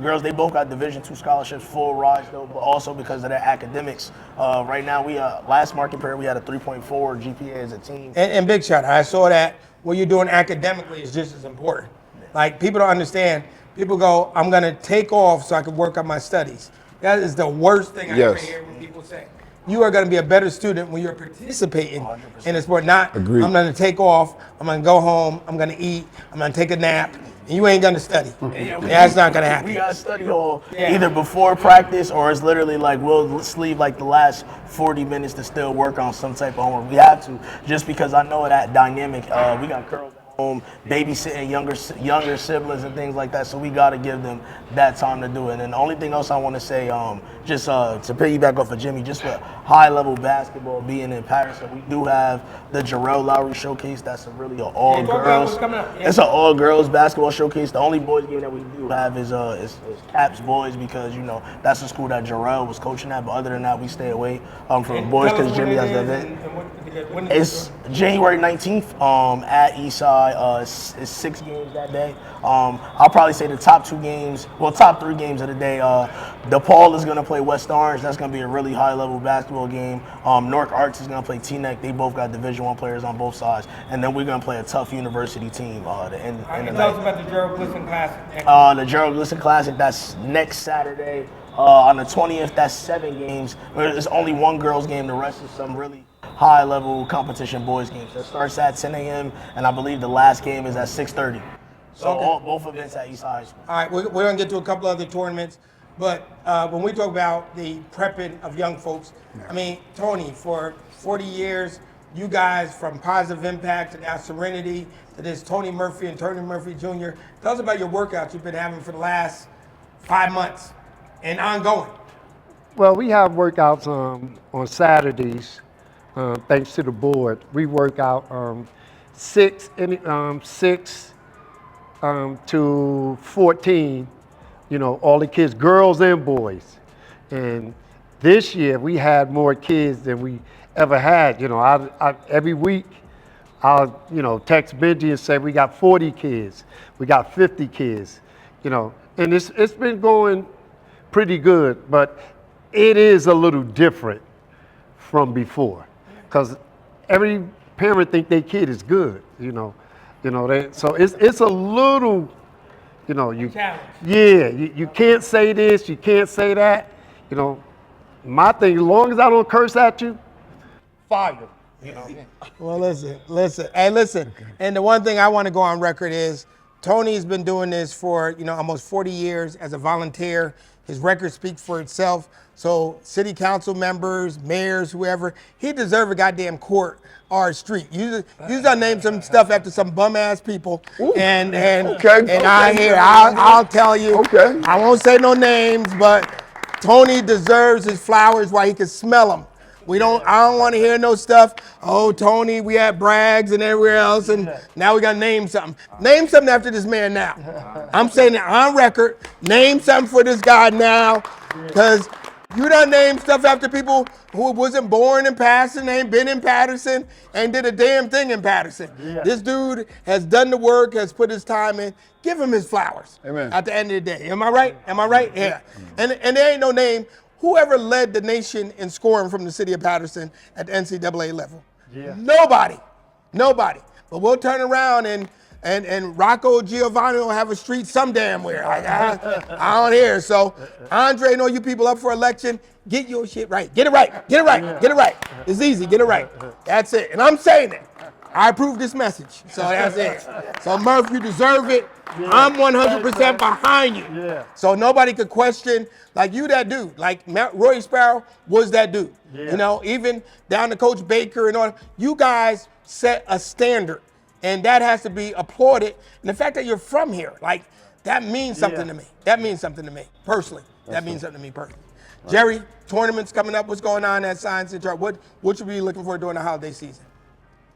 girls, they both got Division II scholarships, full rides though, but also because of their academics. Right now, we last market period, we had a 3.4 GPA as a team.
And big shout out, I saw that what you're doing academically is just as important. Like, people don't understand. People go, I'm going to take off so I can work on my studies. That is the worst thing I ever hear when people say. You are going to be a better student when you're participating 100%. In a sport. Not,
Agreed.
I'm going to take off, I'm going to go home, I'm going to eat, I'm going to take a nap. You ain't gonna study. That's not gonna happen.
We got study hall either before practice, or it's literally like we'll leave like the last 40 minutes to still work on some type of homework. We have to, just because I know that dynamic. We got girls at home babysitting younger siblings and things like that, so we got to give them that time to do it. And the only thing else I want to say, just to piggyback off of Jimmy, just for high-level basketball being in Patterson, we do have the Jarrell Lowry Showcase. That's really an all-girls. It's an all-girls basketball showcase. The only boys game that we do have is Caps boys, because that's the school that Jarrell was coaching at. But other than that, we stay away from boys because Jimmy has the event. It's January 19th at Eastside. It's 6 games that day. I'll probably say the top 2 games, top 3 games of the day. DePaul is going to play West Orange. That's going to be a really high-level basketball game. Newark Arts is going to play Teaneck. They both got Division I players on both sides. And then we're going to play a tough university team.
Tell us about the Gerald Glisson Classic.
The Gerald Glisson Classic, that's next Saturday. On the 20th, that's 7 games. There's only 1 girls game. The rest is some really high-level competition boys games. It starts at 10 a.m., and I believe the last game is at 6:30. So both events at East High School.
All right, we're going to get to a couple other tournaments, but when we talk about the prepping of young folks, I mean, Tony, for 40 years, you guys from Positive Impact to now Serenity to this Tony Murphy and Tony Murphy Jr. Tell us about your workouts you've been having for the last 5 months and ongoing.
Well, we have workouts on Saturdays, thanks to the board. We work out 6 to 14, all the kids, girls and boys. And this year we had more kids than we ever had. I every week I'll, text Benji and say we got 40 kids, we got 50 kids, and it's been going pretty good, but it is a little different from before, because every parent think their kid is good, so it's a little, you can't say this, you can't say that, my thing, as long as I don't curse at you, fire.
Well, listen. Hey, listen. And the one thing I want to go on record is Tony's been doing this for, almost 40 years as a volunteer. His record speaks for itself. So city council members, mayors, whoever, he deserves a goddamn court or a street. You done name some stuff after some bum ass people. And I'll tell you.
Okay.
I won't say no names, but Tony deserves his flowers while he can smell them. I don't want to hear no stuff. Oh, Tony, we had Braggs and everywhere else, and now we got to name something. Name something after this man now. I'm saying it on record. Name something for this guy now, because you done named stuff after people who wasn't born in Patterson, ain't been in Patterson, ain't did a damn thing in Patterson. Yeah. This dude has done the work, has put his time in. Give him his flowers.
Amen.
At the end of the day. Am I right? Yeah. And there ain't no name. Whoever led the nation in scoring from the city of Patterson at the NCAA level? Yeah. Nobody. But we'll turn around and Rocco Giovanni will have a street some damn where. I don't hear. So Andre and all you people up for election, get your shit right. Get it right. Get it right. It's easy. Get it right. That's it. And I'm saying it. I approve this message. So that's it. So Murph, you deserve it. Yeah. I'm 100% behind you. Yeah. So nobody could question, like, you that dude. Like Roy Sparrow was that dude. Yeah. Even down to Coach Baker and all. You guys set a standard, and that has to be applauded. And the fact that you're from here, like, that means something to me. That means something to me personally. That means something to me personally. Right. Jerry, tournaments coming up. What's going on at Science and Chart? What should we be looking for during the holiday season?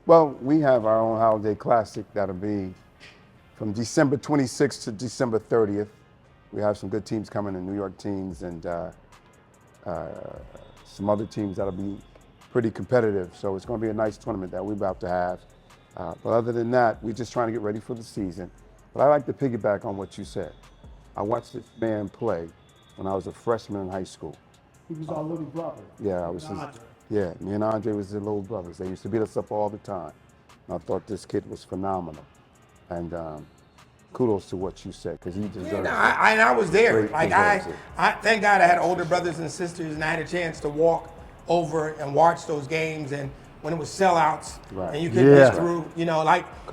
Well, we have our own holiday classic that'll be from December 26th to December 30th. We have some good teams coming in, New York teams and some other teams that'll be pretty competitive. So it's going to be a nice tournament that we're about to have. But other than that, we're just trying to get ready for the season. But I like to piggyback on what you said. I watched this man play when I was a freshman in high school.
He was our little brother.
Yeah, me and Andre was his little brothers. They used to beat us up all the time. And I thought this kid was phenomenal. And kudos to what you said, because he deserves it.
I was there. I thank God I had older brothers and sisters, and I had a chance to walk over and watch those games. And when it was sellouts, and you couldn't get through, and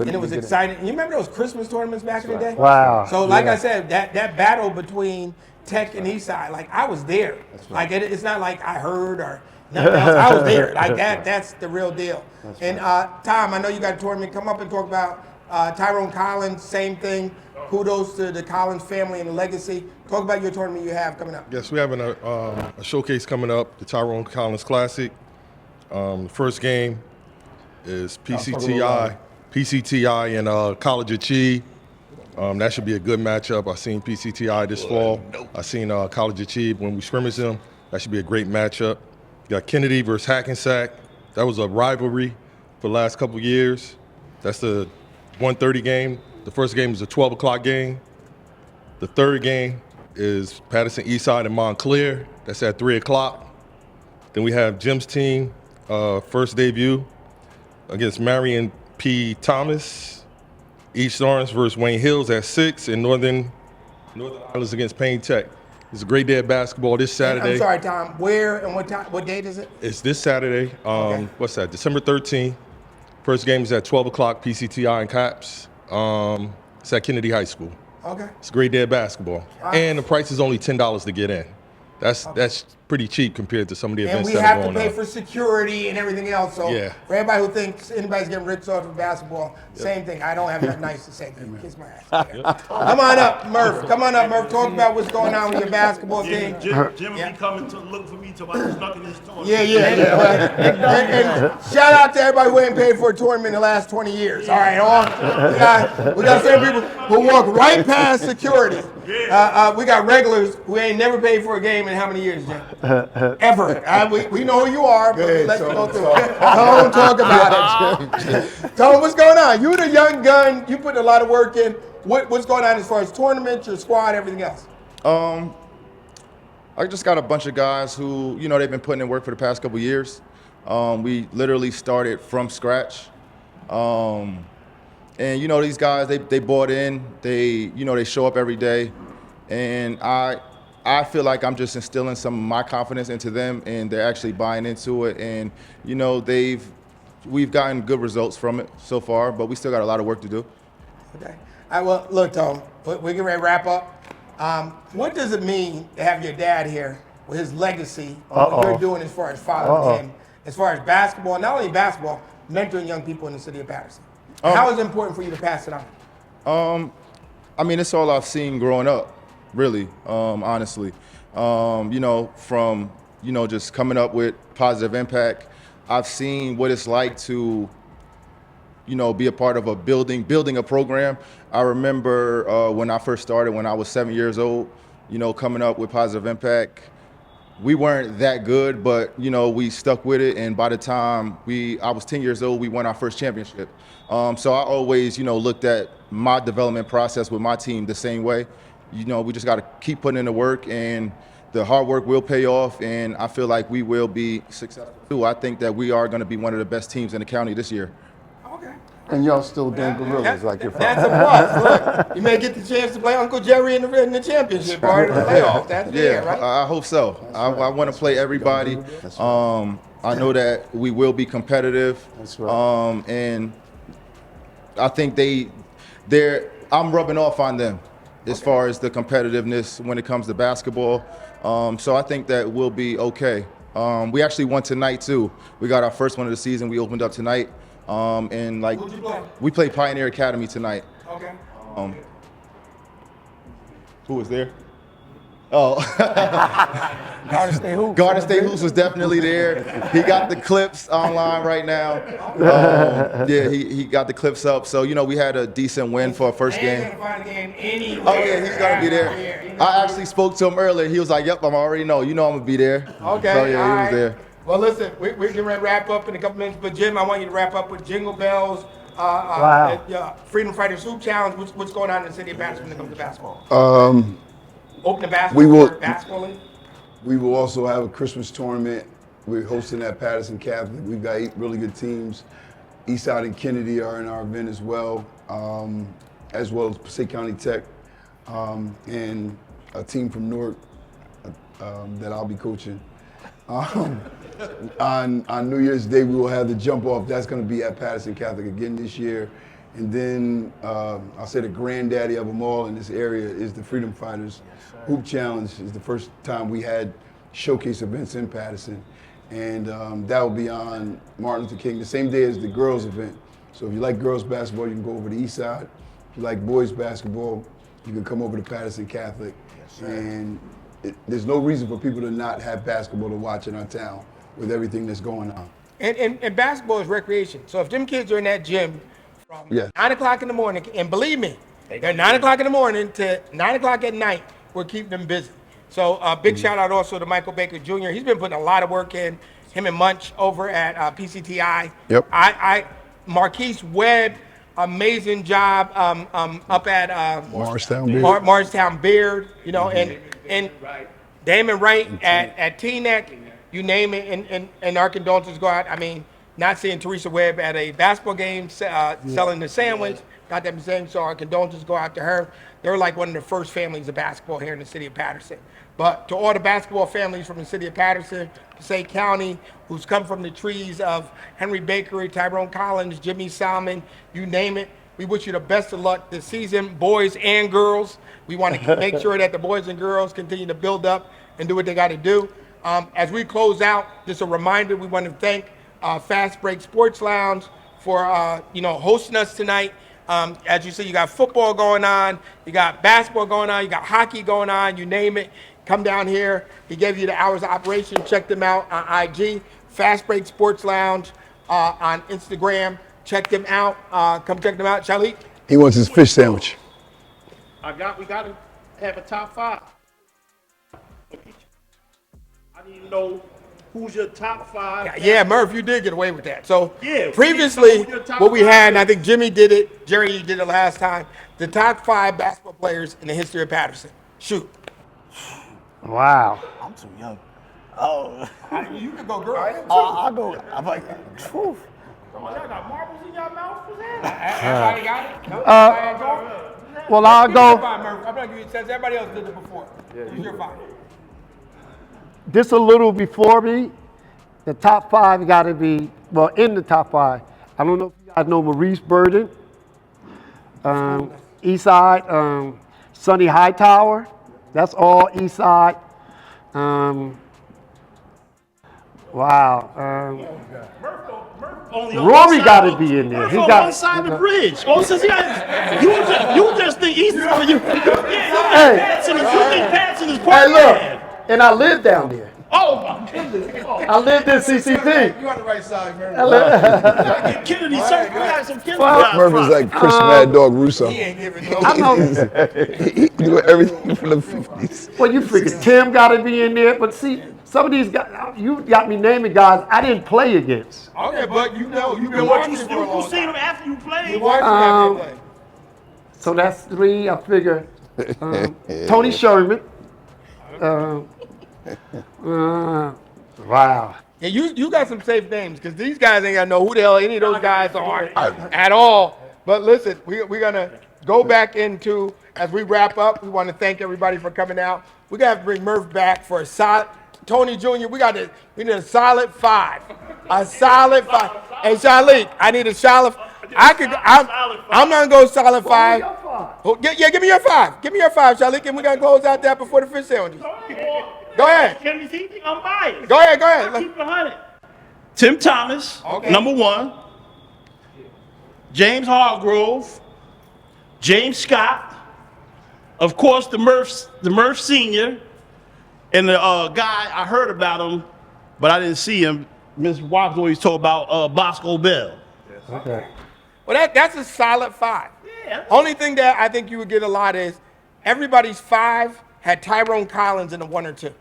it was exciting. And you remember those Christmas tournaments back in the day?
Wow.
So, I said, that battle between Tech and Eastside, I was there. It's not like I heard or nothing else. I was there. That's the real deal. And Tom, I know you got a tournament. Come up and talk about Tyrone Collins, same thing. Kudos to the Collins family and the legacy. Talk about your tournament you have coming up.
Yes, we're having a showcase coming up, the Tyrone Collins Classic. The first game is PCTI and College of Chi. That should be a good matchup. I seen PCTI this fall. I seen College of Chi when we scrimmaged them. That should be a great matchup. You got Kennedy versus Hackensack. That was a rivalry for the last couple years. That's the 1:30 game. The first game is a 12 o'clock game. The third game is Patterson Eastside and Montclair. That's at 3 o'clock. Then we have Jim's team, first debut against Marion P. Thomas. East Orange versus Wayne Hills at 6, and Northern Islands against Payne Tech. It's a great day of basketball this Saturday.
I'm sorry, Tom. Where and what time? What date is it?
It's this Saturday.
Okay.
What's that? December 13th. First game is at 12 o'clock, PCTI and Caps. It's at Kennedy High School.
Okay.
It's a great day of basketball. And the price is only $10 to get in. That's pretty cheap compared to some of the
And
events
we
that
have
are
to
going
pay
on.
for security and everything else. So
Yeah.
for everybody who thinks anybody's getting rich off of basketball, same thing. I don't have nothing nice to say. Kiss my ass. Come on up, Murph. Come on up, Murph. Talk about what's going on with your basketball team.
Jim will be coming to look for me to watch the snuck in his tournament.
Yeah. And shout out to everybody who ain't paid for a tournament in the last 20 years. All right, we got some people who walk right past security. We got regulars who ain't never paid for a game in how many years, Jim? Ever. We know who you are, but let you go through it. Don't talk about it. Tone, what's going on? You the young gun. You put a lot of work in. What's going on as far as tournaments, your squad, everything else?
I just got a bunch of guys who, they've been putting in work for the past couple years. We literally started from scratch. And, these guys, they bought in. They show up every day. And I feel like I'm just instilling some of my confidence into them, and they're actually buying into it. And, we've gotten good results from it so far, but we still got a lot of work to do.
Okay. All right, well, look, Tom, we're getting ready to wrap up. What does it mean to have your dad here with his legacy of what you're doing as far as following him, as far as basketball, not only basketball, mentoring young people in the city of Patterson? How is it important for you to pass it on?
It's all I've seen growing up, really, honestly. From, just coming up with positive impact, I've seen what it's like to, be a part of a building a program. I remember when I first started, when I was 7 years old, coming up with positive impact. We weren't that good, but, we stuck with it. And by the time I was 10 years old, we won our first championship. So I always, looked at my development process with my team the same way. We just got to keep putting in the work, and the hard work will pay off, and I feel like we will be successful too. I think that we are going to be one of the best teams in the county this year.
Okay.
And y'all still damn gorillas like your
That's
father.
a plus. Look, you may get the chance to play Uncle Jerry in the championship part of the playoff. That's there, right?
I hope so. I want to play everybody. I know that we will be competitive.
That's right.
And I think I'm rubbing off on them as far as the competitiveness when it comes to basketball. So I think that we'll be okay. We actually won tonight too. We got our first one of the season. We opened up tonight.
Who'd you play?
We played Pioneer Academy tonight.
Okay.
Who was there? Oh.
Garden State Hoops.
Garden State Hoops was definitely there. He got the clips online right now. He got the clips up. So, we had a decent win for our first game.
He's gonna find a game anywhere.
Oh, yeah, he's going to be there. I actually spoke to him earlier. He was like, yep, I already know. I'm going to be there.
Okay,
So, yeah,
all
he
right.
was there.
Well, listen, we're getting ready to wrap up in a couple minutes, but Jim, I want you to wrap up with Jingle Bells, Freedom Fighters Hoop Challenge. What's going on in the city of Patterson when it comes to basketball? Open the basketball league?
We will also have a Christmas tournament. We're hosting at Patterson Catholic. We've got 8 really good teams. Eastside and Kennedy are in our event as well as Passaic County Tech, and a team from Newark that I'll be coaching. On New Year's Day, we will have the jump off. That's going to be at Patterson Catholic again this year. And then I'll say the granddaddy of them all in this area is the Freedom Fighters Hoop Challenge. Is the first time we had showcase events in Patterson. And that will be on Martin Luther King, the same day as the girls event. So if you like girls basketball, you can go over to East Side. If you like boys basketball, you can come over to Patterson Catholic. And there's no reason for people to not have basketball to watch in our town with everything that's going on.
And basketball is recreation. So if them kids are in that gym from 9 o'clock in the morning, and believe me, they're 9 o'clock in the morning to 9 o'clock at night, we're keeping them busy. So big shout out also to Michael Baker Jr. He's been putting a lot of work in. him and Munch over at PCTI.
Yep.
Marquise Webb, amazing job up at
Morristown Beard.
Morristown Beard, you know, and Damon Wright at Teaneck, you name it, and our condolences go out. I mean, not seeing Teresa Webb at a basketball game selling the sandwich, got that saying, so our condolences go out to her. They're like one of the first families of basketball here in the city of Patterson. But to all the basketball families from the city of Patterson, Passaic County, who's come from the trees of Henry Bakery, Tyrone Collins, Jimmy Salmon, you name it, we wish you the best of luck this season, boys and girls. We want to make sure that the boys and girls continue to build up and do what they got to do. As we close out, just a reminder, we want to thank Fast Break Sports Lounge for hosting us tonight. As you see, you got football going on, you got basketball going on, you got hockey going on, you name it. Come down here. He gave you the hours of operation. Check them out on IG. Fast Break Sports Lounge on Instagram. Check them out. Come check them out. Shalik?
He wants his fish sandwich.
We got to have a top 5. I need to know who's your top 5.
Yeah, Murph, you did get away with that. So
Yeah,
previously,
who your top
what we
5
had, and I
is.
think Jimmy did it, Jerry, you did it last time, the top 5 basketball players in the history of Patterson. Shoot.
Wow.
I'm too young. Oh.
You can go girl.
I'll go. I'm like, phew.
Y'all got marbles in y'all mouth?
Everybody got it? No?
Well, I'll
Give me your
go.
5, Murph. I'm not giving you, since everybody else did it before. Use your 5.
This a little before me. The top 5 got to be, well, in the top 5. I don't know if you guys know Maurice Burden, Eastside, Sonny Hightower. That's all Eastside. Wow. Rory got to be in there.
Murph
He
on
got
one side of the bridge. Oh, since you just think East is you.
Hey.
Patson is
Hey,
part of
look,
that.
and I lived down there.
Oh my goodness.
I lived in CCP.
You on the right side, Murph.
Kennedy, sir, we got some Kennedy
Well,
guys.
Murph is like Chris Mad Dog Russo.
He ain't giving no.
I know.
He do everything from the 50s.
Well, you figure Tim got to be in there, but see, some of these guys, you got me naming guys I didn't play against.
Okay, but you know, you've been
What
watching
you
for a long
seen
time.
him after you
You
played?
watched him after they play.
So that's 3. I figure Tony Sherman. Wow.
Yeah, you got some safe names because these guys ain't got to know who the hell any of those guys are at all. But listen, we're going to go back into, as we wrap up, we want to thank everybody for coming out. We're going to have to bring Murph back for a solid, Tony Jr., we need a solid 5. A solid 5. Hey, Shalik, I need a solid, I'm not going to go solid 5. Yeah, give me your 5. Give me your 5, Shalik, and we're going to close out that before the fish sandwiches. Go ahead.
Kennedy, see, I'm biased.
Go ahead.
Keep it 100. Tim Thomas, number 1. James Hargrove, James Scott, of course the Murph Senior, and the guy I heard about him, but I didn't see him. Ms. Wobbs always told about Bosco Bell.
Okay.
Well, that's a solid 5.
Yeah.
Only thing that I think you would get a lot is everybody's 5 had Tyrone Collins in the 1 or 2.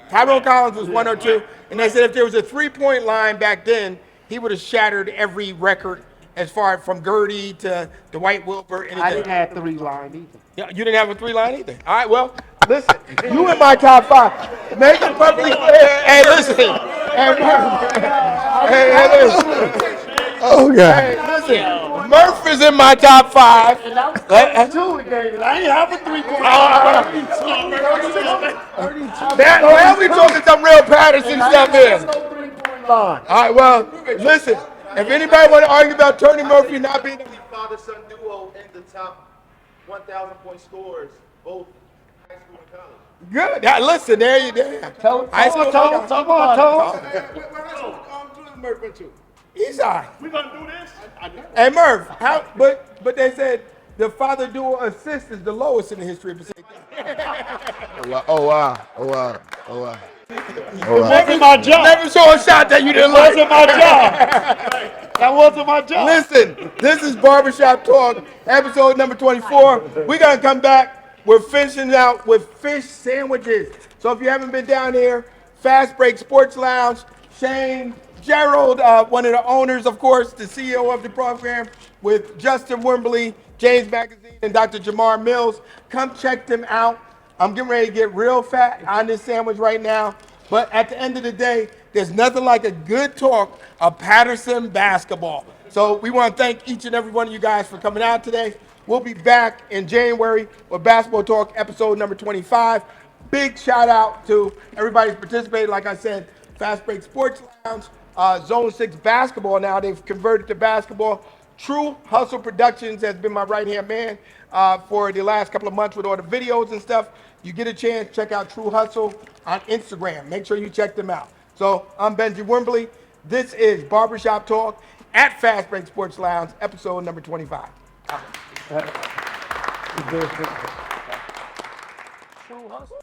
Tyrone Collins was 1 or 2, and they said if there was a 3-point line back then, he would have shattered every record as far from Gertie to Dwight Wilbur. Anything.
I didn't have 3 line either.
Yeah, you didn't have a 3-line either. All right, well, listen, you in my top 5. Make it perfectly clear. Hey, listen. Hey, listen.
Oh, God.
Hey, listen. Murph is in my top 5.
And I was 2 again, and I ain't have a 3-point line.
Now we talking some real Patterson stuff here.
No 3-point line.
All right, well, listen. If anybody want to argue about Tony Murphy not being
Father-son duo in the top 1,000 point scorers, both high school and college.
good, now, listen, there you go. High school,
Talk about
Eastside.
We gonna do this?
Hey Murph, but they said the father duo assist is the lowest in the history of Passaic.
Oh, wow.
Wasn't my job.
Never saw a shot that you didn't like.
Wasn't my job. That wasn't my job.
Listen, this is Barbershop Talk, episode number 24. We're going to come back. We're finishing out with fish sandwiches. So if you haven't been down here, Fast Break Sports Lounge, Shane, Gerald, one of the owners, of course, the CEO of the program, with Justin Wimberly, James Magazine, and Dr. Jamar Mills. Come check them out. I'm getting ready to get real fat on this sandwich right now. But at the end of the day, there's nothing like a good talk of Patterson basketball. So we want to thank each and every one of you guys for coming out today. We'll be back in January with Basketball Talk episode number 25. Big shout out to everybody who's participated. Like I said, Fast Break Sports Lounge, Zone 6 basketball now. They've converted to basketball. True Hustle Productions has been my right-hand man for the last couple of months with all the videos and stuff. You get a chance, check out True Hustle on Instagram. Make sure you check them out. So I'm Benji Wimberly. This is Barbershop Talk at Fast Break Sports Lounge, episode number 25. True Hustle.